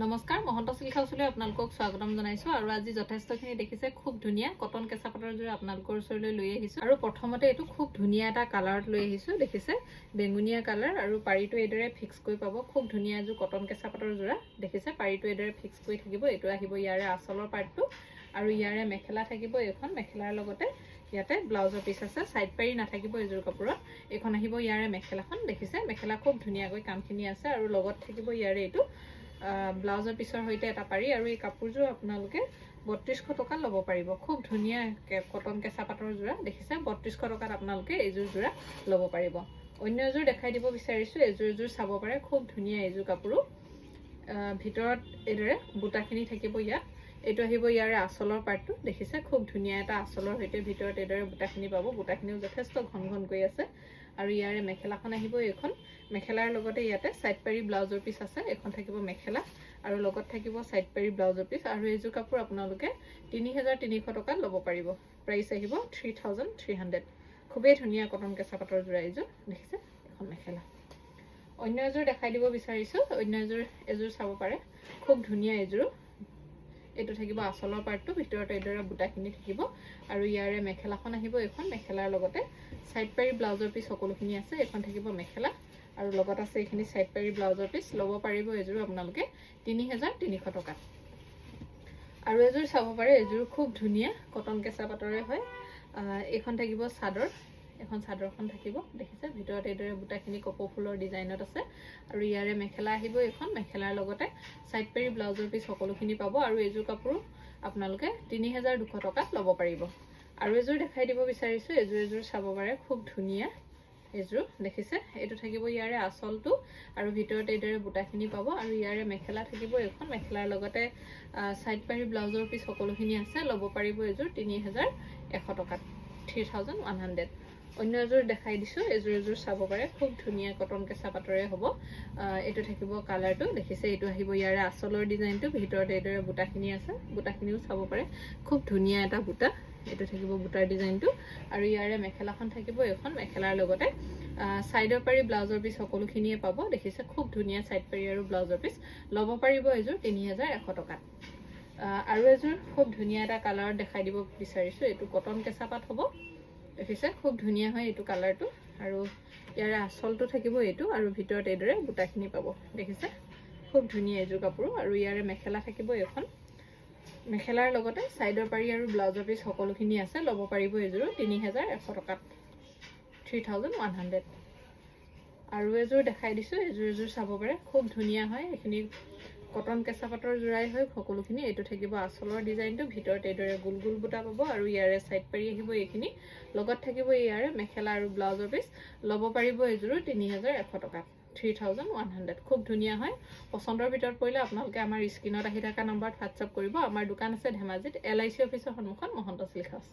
নমস্কাৰ মহন্ত সিল্ক হাউচলৈ আপোনালোকক স্বাগতম জনাইছো আৰু আজি যথেষ্টখিনি দেখিছে খুব ধুনীয়া কটন কেঁচা পাটৰ জোৰা আপোনালোকৰ ওচৰলৈ লৈ আহিছো আৰু প্ৰথমতে এইটো খুব ধুনীয়া এটা কালাৰত লৈ আহিছো দেখিছে বেঙুনীয়া কালাৰ আৰু পাৰিটো এদৰে ফিক্স কৰি পাব খুব ধুনীয়া এজোৰ কটন কেঁচা পাটৰ জোৰা দেখিছে পাৰিটো এদৰে ফিক্স কৰি থাকিব এইটো আহিব ইয়াৰে আঁচলৰ পাৰ্টটো আৰু ইয়াৰে মেখেলা থাকিব এখন মেখেলাৰ লগতে ইয়াতে ব্লাউজৰ পিস আছে সাইড পাৰি নাথাকিব এজোৰ কাপোৰত এখন আহিব ইয়াৰে মেখেলাখন দেখিছে মেখেলা খুব ধুনীয়াকৈ কামখিনি আছে আৰু লগত থাকিব ইয়াৰে এইটো ব্লাউজৰ পিছৰ হৈতে এটা পাৰি আৰু এই কাপোৰযোৰ আপোনালোকে 3200 টকা ল'ব পাৰিব খুব ধুনীয়া কটন কেঁচা পাটৰ জোৰা দেখিছে 3200 টকাত আপোনালোকে এইযোৰ জোৰা ল'ব পাৰিব অন্য এযোৰ দেখাই দিব বিচাৰিছো এযোৰ চাব পাৰে খুব ধুনীয়া এইযোৰ কাপোৰো ভিতৰত এদৰে বুটাখিনি থাকিব ইয়াত এইটো আহিব ইয়াৰে আঁচলৰ পাৰ্টটো দেখিছে খুব ধুনীয়া এটা আঁচলৰ হৈতে ভিতৰত এদৰে বুটাখিনি পাব বুটাখিনিও যথেষ্ট ঘন কৰি আছে আৰু ইয়াৰে মেখেলাখন আহিব এইখন মেখেলাৰ লগতে ইয়াতে সাইড পাৰি ব্লাউজৰ পিস আছে এখন থাকিব মেখেলা আৰু লগত থাকিব সাইড পাৰি ব্লাউজৰ পিস আৰু এইযোৰ কাপোৰ আপোনালোকে 3300 টকাত ল'ব পাৰিব প্ৰাইস আহিব 3300 খুবেই ধুনীয়া কটন কেঁচা পাটৰ জোৰা এইযোৰ দেখিছে এখন মেখেলা অন্য এযোৰ দেখাই দিব বিচাৰিছো অন্য এযোৰ চাব পাৰে খুব ধুনীয়া এযোৰ এটো থাকিব আঁচলৰ পাৰ্টটো ভিতৰত এদৰে বুটাখিনি থাকিব আৰু ইয়াৰে মেখেলাখন আহিব এখন মেখেলাৰ লগতে সাইড পাৰি ব্লাউজৰ পিস সকলোখিনি আছে এখন থাকিব মেখেলা আৰু লগত আছে এইখিনি সাইড পাৰি ব্লাউজৰ পিস ল'ব পাৰিব এযোৰ আপোনালোকে 3300 টকা আৰু এযোৰ চাব পাৰে এযোৰ খুব ধুনীয়া কটন কেঁচা পাটৰে হয় এখন থাকিব চাদৰ এখন চাদৰখন থাকিব দেখিছে ভিতৰত এদৰে বুটাখিনি কপৌ ফুলৰ ডিজাইনত আছে আৰু ইয়াৰে মেখেলা আহিব এখন মেখেলাৰ লগতে সাইড পাৰি ব্লাউজৰ পিস সকলোখিনি পাব আৰু এযোৰ কাপোৰ আপোনালোকে 3200 টকাত ল'ব পাৰিব আৰু এযোৰ দেখাই দিব বিচাৰিছো এযোৰ চাব পাৰে খুব ধুনীয়া এযোৰ দেখিছে এটো থাকিব ইয়াৰে আঁচলটো আৰু ভিতৰত এদৰে বুটাখিনি পাব আৰু ইয়াৰে মেখেলা থাকিব এখন মেখেলাৰ লগতে সাইড পাৰি ব্লাউজৰ পিস সকলোখিনি আছে ল'ব পাৰিব এযোৰ 3100 টকাত 3100 অন্য এযোৰ দেখাই দিছো এযোৰ চাব পাৰে খুব ধুনীয়া কটন কেঁচা পাটৰে হ'ব এটো থাকিব কালাৰটো দেখিছে এটো আহিব ইয়াৰে আঁচলৰ ডিজাইনটো ভিতৰত এদৰে বুটাখিনি আছে বুটাখিনিও চাব পাৰে খুব ধুনীয়া এটা বুটা এটো থাকিব বুটাৰ ডিজাইনটো আৰু ইয়াৰে মেখেলাখন থাকিব এখন মেখেলাৰ লগতে সাইডৰ পাৰি ব্লাউজৰ পিস সকলোখিনিয়ে পাব দেখিছে খুব ধুনীয়া সাইড পাৰি আৰু ব্লাউজৰ পিস ল'ব পাৰিব এযোৰ 3100 টকাত আৰু এযোৰ খুব ধুনীয়া এটা কালাৰ দেখাই দিব বিচাৰিছো এটো কটন কেঁচা পাট হ'ব দেখিছে খুব ধুনীয়া হয় এটো কালাৰটো আৰু ইয়াৰে আঁচলটো থাকিব এটো আৰু ভিতৰত এদৰে বুটাখিনি পাব দেখিছে খুব ধুনীয়া এযোৰ কাপোৰ আৰু ইয়াৰে মেখেলা থাকিব এখন মেখেলাৰ লগতে সাইডৰ পাৰি আৰু ব্লাউজৰ পিস সকলোখিনি আছে ল'ব পাৰিব এযোৰ 3100 টকাত 3100 আৰু এযোৰ দেখাই দিছো এযোৰ চাব পাৰে খুব ধুনীয়া হয় এখিনি কটন কেঁচা পাটৰ জোৰাই হয় সকলোখিনি এটো থাকিব আঁচলৰ ডিজাইনটো ভিতৰত এদৰে গুল বুটা পাব আৰু ইয়াৰে সাইড পাৰি আহিব এইখিনি লগত থাকিব ইয়াৰে মেখেলা আৰু ব্লাউজৰ পিস ল'ব পাৰিব এযোৰ 3100 টকাত 3100 খুব ধুনীয়া হয় পছন্দৰ ভিতৰত পৰিলে আপোনালোকে আমাৰ স্ক্ৰিনত আহি থকা নম্বৰত WhatsApp কৰিব আমাৰ দোকান আছে ধেমাজিত LIC অফিচৰ সন্মুখত মহন্ত সিল্ক হাউচ